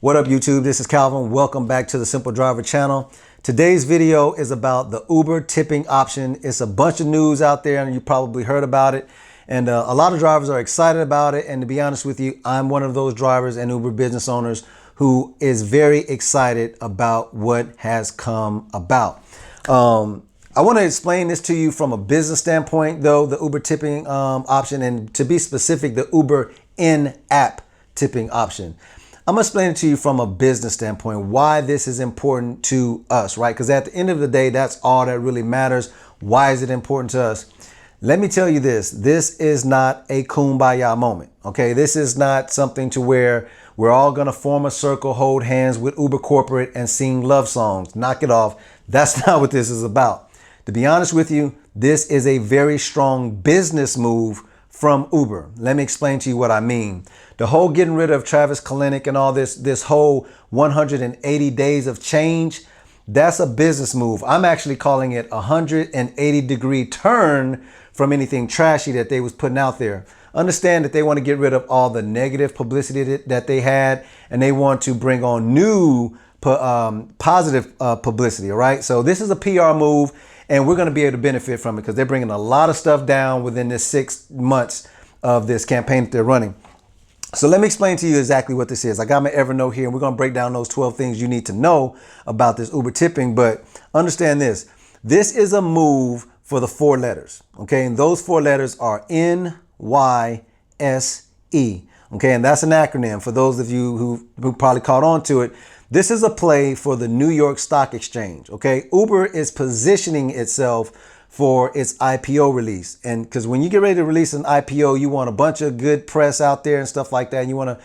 What up YouTube, this is Calvin. Welcome back to the Simple Driver channel. Today's video is about the Uber tipping option. It's a bunch of news out there and you probably heard about it. And a lot of drivers are excited about it. And to be honest with you, I'm one of those drivers and Uber business owners who is very excited about what has come about. I want to explain this to you from a business standpoint though, the Uber tipping option, and to be specific, the Uber in-app tipping option. I'm gonna explain it to you from a business standpoint, why this is important to us, right? Because at the end of the day, that's all that really matters. Why is it important to us? Let me tell you this is not a kumbaya moment, okay? This is not something to where we're all gonna form a circle, hold hands with Uber corporate and sing love songs. Knock it off. That's not what this is about. To be honest with you, this is a very strong business move from Uber. Let me explain to you what I mean. The whole getting rid of Travis Kalanick and all this whole 180 days of change, that's a business move. I'm actually calling it a 180-degree turn from anything trashy that they was putting out there. Understand that they want to get rid of all the negative publicity that they had, and they want to bring on new positive publicity, all right? So this is a PR move, and we're going to be able to benefit from it because they're bringing a lot of stuff down within this 6 months of this campaign that they're running. So let me explain to you exactly what this is. I got my Evernote here and we're going to break down those 12 things you need to know about this Uber tipping. But understand this. This is a move for the 4 letters. Okay. And those 4 letters are NYSE. Okay. And that's an acronym for those of you who probably caught on to it. This is a play for the New York Stock Exchange. Okay. Uber is positioning itself for its IPO release. And because when you get ready to release an IPO, you want a bunch of good press out there and stuff like that. And you want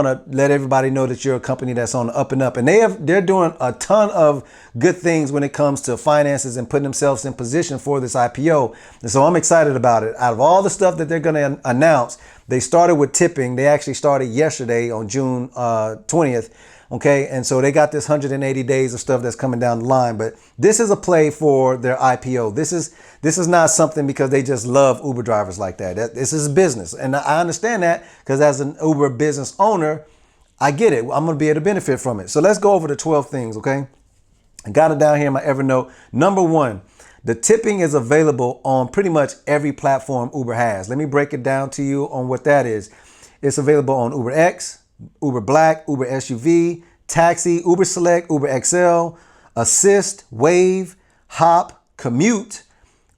to let everybody know that you're a company that's on the up and up. And they're doing a ton of good things when it comes to finances and putting themselves in position for this IPO. And so I'm excited about it. Out of all the stuff that they're going to announce, they started with tipping. They actually started yesterday on June 20th. Okay, and so they got this 180 days of stuff that's coming down the line, but this is a play for their IPO. This is not something because they just love Uber drivers like that. This is business, and I understand that because as an Uber business owner, I get it. I'm going to be able to benefit from it. So let's go over the 12 things, okay? I got it down here in my Evernote. Number 1, the tipping is available on pretty much every platform Uber has. Let me break it down to you on what that is. It's available on Uber X, Uber Black, Uber SUV, Taxi, Uber Select, Uber XL, Assist, Wave, Hop, Commute,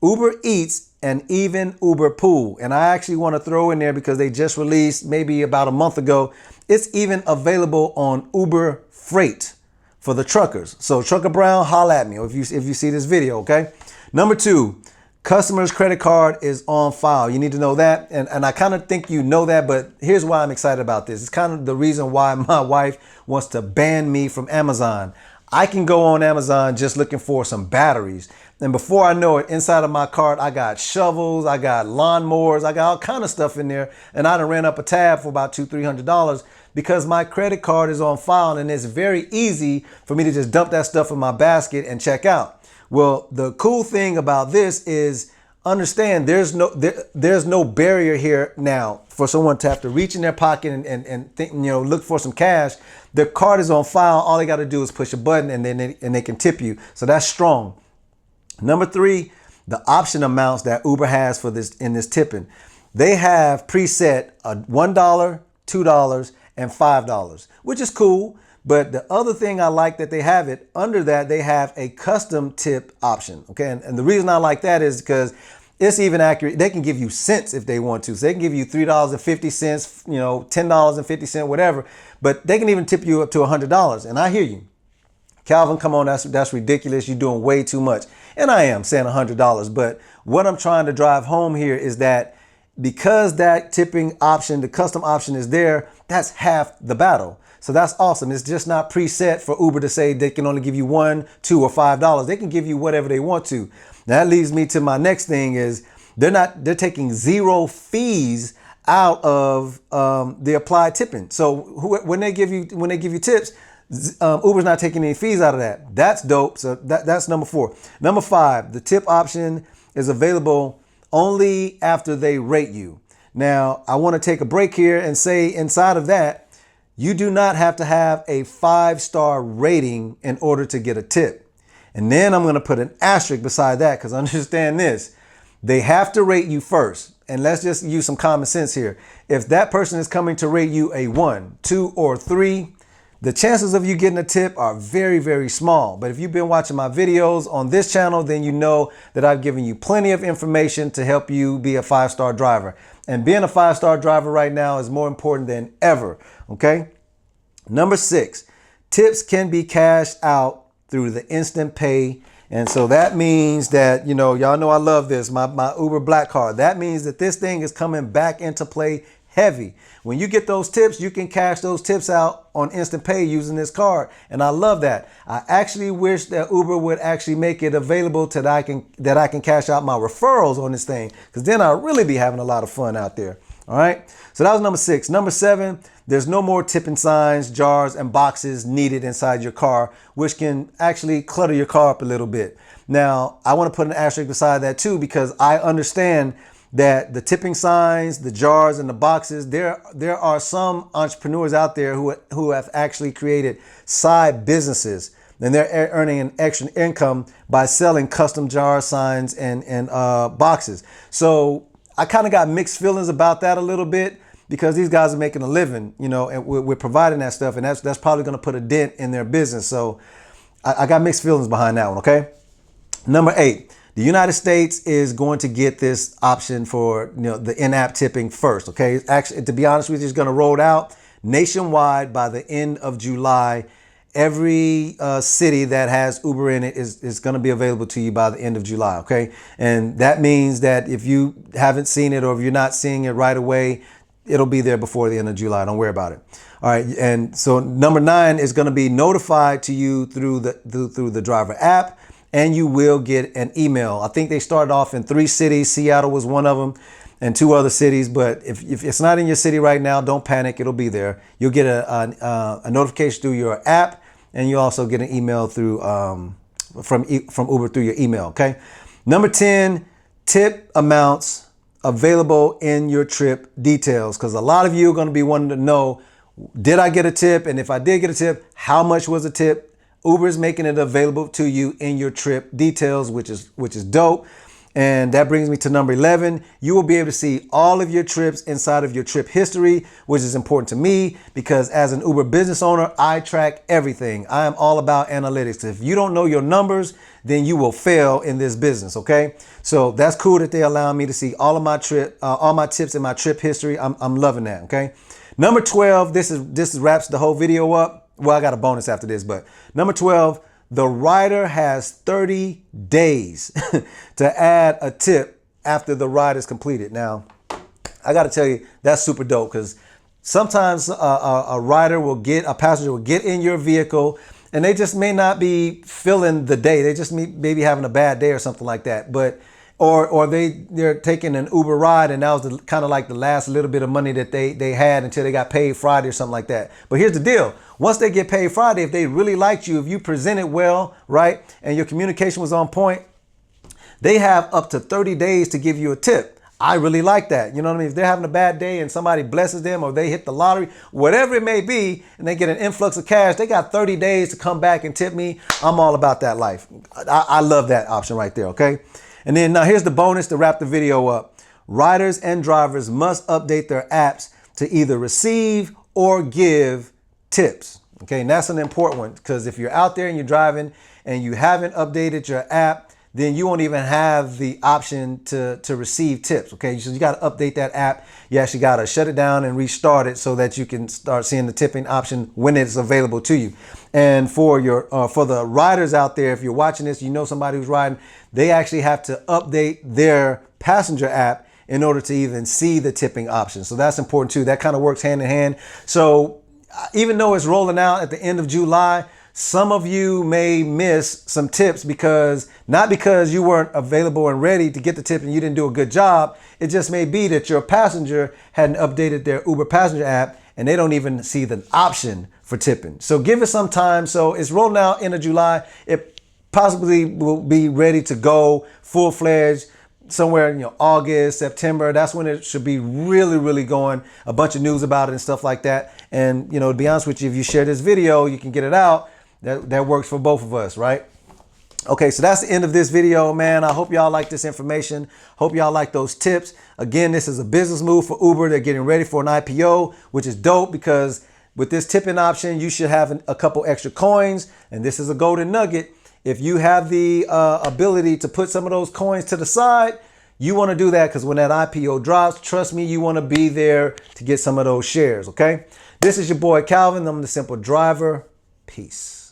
Uber Eats, and even Uber Pool. And I actually want to throw in there because they just released maybe about a month ago. It's even available on Uber Freight for the truckers. So Trucker Brown, holla at me if you see this video, okay? Number 2. Customer's credit card is on file. You need to know that. And I kind of think you know that, but here's why I'm excited about this. It's kind of the reason why my wife wants to ban me from Amazon. I can go on Amazon just looking for some batteries. And before I know it, inside of my cart, I got shovels, I got lawnmowers, I got all kind of stuff in there. And I done ran up a tab for about $200-300 because my credit card is on file and it's very easy for me to just dump that stuff in my basket and check out. Well, the cool thing about this is understand there's no barrier here now for someone to have to reach in their pocket and think, look for some cash. Their card is on file. All they got to do is push a button and then they can tip you. So that's strong. Number 3, the option amounts that Uber has for this in this tipping. They have preset $1, $2, and $5, which is cool. But the other thing I like that they have it under that, they have a custom tip option. Okay. And the reason I like that is because it's even accurate. They can give you cents if they want to. So they can give you $3.50, $10.50, whatever. But they can even tip you up to $100. And I hear you. Calvin, come on, that's ridiculous. You're doing way too much. And I am saying $100. But what I'm trying to drive home here is that because that tipping option, the custom option is there, that's half the battle. So that's awesome. It's just not preset for Uber to say they can only give you $1, $2, or $5. They can give you whatever they want to. That leads me to my next thing is they're taking 0 fees out of the applied tipping. So when they give you tips, Uber's not taking any fees out of that. That's dope. So that's number 4. Number 5, the tip option is available only after they rate you. Now, I want to take a break here and say inside of that, you do not have to have a 5-star rating in order to get a tip. And then I'm going to put an asterisk beside that, because understand this. They have to rate you first. And let's just use some common sense here. If that person is coming to rate you a 1, 2, or 3, the chances of you getting a tip are very, very small. But if you've been watching my videos on this channel, then you know that I've given you plenty of information to help you be a 5-star driver. And being a 5-star driver right now is more important than ever. Okay. Number 6, tips can be cashed out through the instant pay. And so that means that, y'all know I love this, my Uber Black Card. That means that this thing is coming back into play heavy. When you get those tips, you can cash those tips out on instant pay using this card. And I love that. I actually wish that Uber would actually make it available to that I can cash out my referrals on this thing, because then I'll really be having a lot of fun out there. All right. So that was number 6. Number 7, there's no more tipping signs, jars, and boxes needed inside your car, which can actually clutter your car up a little bit. Now, I want to put an asterisk beside that too, because I understand that the tipping signs, the jars, and the boxes, there are some entrepreneurs out there who have actually created side businesses, and they're earning an extra income by selling custom jar signs and boxes. So I kind of got mixed feelings about that a little bit, because these guys are making a living, and we're providing that stuff, and that's probably going to put a dent in their business. So I got mixed feelings behind that one. Okay. Number 8, the United States is going to get this option for the in-app tipping first. Okay. Actually, to be honest with you, it's going to roll out nationwide by the end of July. Every city that has Uber in it is going to be available to you by the end of July. Okay. And that means that if you haven't seen it, or if you're not seeing it right away, it'll be there before the end of July. Don't worry about it. All right. And so number 9 is going to be notified to you through the driver app, and you will get an email. I think they started off in 3 cities. Seattle was one of them, and 2 other cities. But if it's not in your city right now, don't panic. It'll be there. You'll get a notification through your app, and you also get an email through from Uber through your email. Okay. Number 10, tip amounts available in your trip details, because a lot of you are going to be wanting to know, did I get a tip? And if I did get a tip, how much was the tip? Uber is making it available to you in your trip details, which is dope. And that brings me to number 11. You will be able to see all of your trips inside of your trip history, which is important to me, because as an Uber business owner, I track everything. I am all about analytics. If you don't know your numbers, then you will fail in this business. Okay. So that's cool that they allow me to see all of my all my tips in my trip history. I'm loving that. Okay. Number 12, this wraps the whole video up. Well, I got a bonus after this, but number 12, the rider has 30 days to add a tip after the ride is completed. Now, I got to tell you, that's super dope, because sometimes a passenger will get in your vehicle, and they just may not be feeling the day. They just may be having a bad day or something like that. But or they're taking an Uber ride, and that was kind of like the last little bit of money that they had until they got paid Friday or something like that. But here's the deal. Once they get paid Friday, if they really liked you, if you presented well, right, and your communication was on point, they have up to 30 days to give you a tip. I really like that. You know what I mean? If they're having a bad day and somebody blesses them, or they hit the lottery, whatever it may be, and they get an influx of cash, they got 30 days to come back and tip me. I'm all about that life. I love that option right there. Okay. And then now here's the bonus to wrap the video up. Riders and drivers must update their apps to either receive or give tips. Okay, and that's an important one, because if you're out there and you're driving and you haven't updated your app, then you won't even have the option to receive tips. Okay, so you got to update that app. You actually got to shut it down and restart it so that you can start seeing the tipping option when it's available to you. And for the riders out there, if you're watching this, you know somebody who's riding, they actually have to update their passenger app in order to even see the tipping option. So that's important too. That kind of works hand in hand. So even though it's rolling out at the end of July, some of you may miss some tips, not because you weren't available and ready to get the tip and you didn't do a good job. It just may be that your passenger hadn't updated their Uber passenger app, and they don't even see the option for tipping. So give it some time. So it's rolling out end of July. It possibly will be ready to go full-fledged somewhere, August, September. That's when it should be really, really going. A bunch of news about it and stuff like that. And, to be honest with you, if you share this video, you can get it out. That works for both of us, right? Okay, so that's the end of this video, man. I hope y'all like this information. Hope y'all like those tips. Again, this is a business move for Uber. They're getting ready for an IPO, which is dope because with this tipping option, you should have a couple extra coins. And this is a golden nugget. If you have the ability to put some of those coins to the side, you want to do that because when that IPO drops, trust me, you want to be there to get some of those shares, okay? This is your boy Calvin. I'm the Simple Driver. Peace.